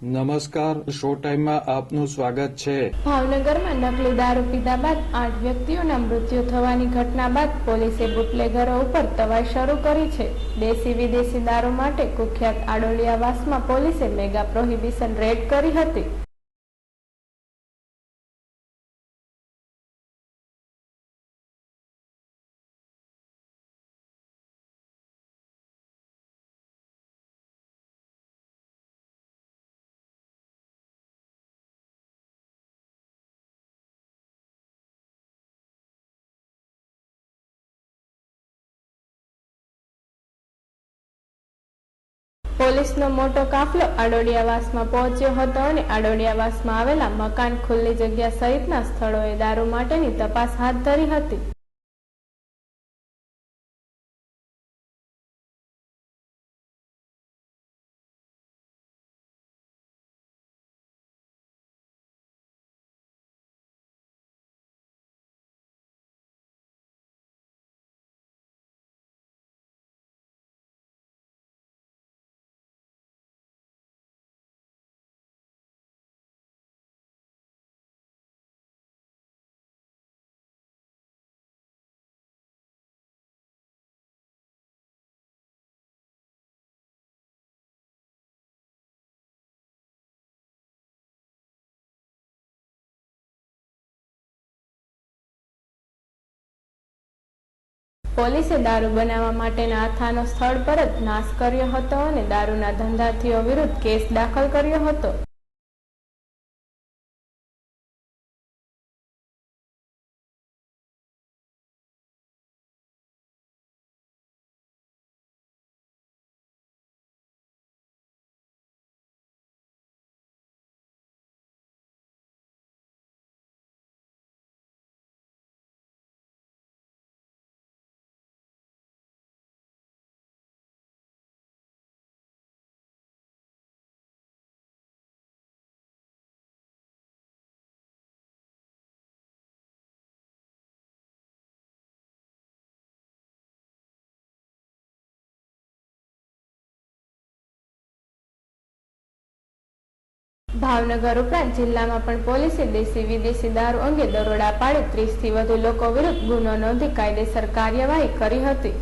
નમસ્કાર, શો ટાઈમમાં આપનું સ્વાગત છે। ભાવનગરમાં નકલી દારૂ પીધા બાદ 8 વ્યક્તિઓના મૃત્યુ થવાની ઘટના બાદ પોલીસે બુટલેગરો ઉપર તવાઈ શરૂ કરી છે। દેશી વિદેશી દારૂ માટે કુખ્યાત આડોલીયાવાસમાં પોલીસે મેગા પ્રોહિબિશન રેડ કરી હતી। પોલીસનો મોટો કાફલો આડોલીયાવાસમાં પહોંચ્યો હતો અને આડોલીયાવાસમાં આવેલા મકાન, ખુલ્લી જગ્યા સહિતના સ્થળોએ દારૂ માટેની તપાસ હાથ ધરી હતી। પોલીસે દારૂ બનાવવા માટેના આથાનો સ્થળ પર જ નાશ કર્યો હતો અને દારૂના ધંધાર્થીઓ વિરુદ્ધ કેસ દાખલ કર્યો હતો। ભાવનગર ઉપરાંત જિલ્લામાં પણ પોલીસે દેશી વિદેશી દારૂ અંગે દરોડા પાડી 30થી વધુ લોકો વિરુદ્ધ ગુનો નોંધી કાયદેસર કાર્યવાહી કરી હતી।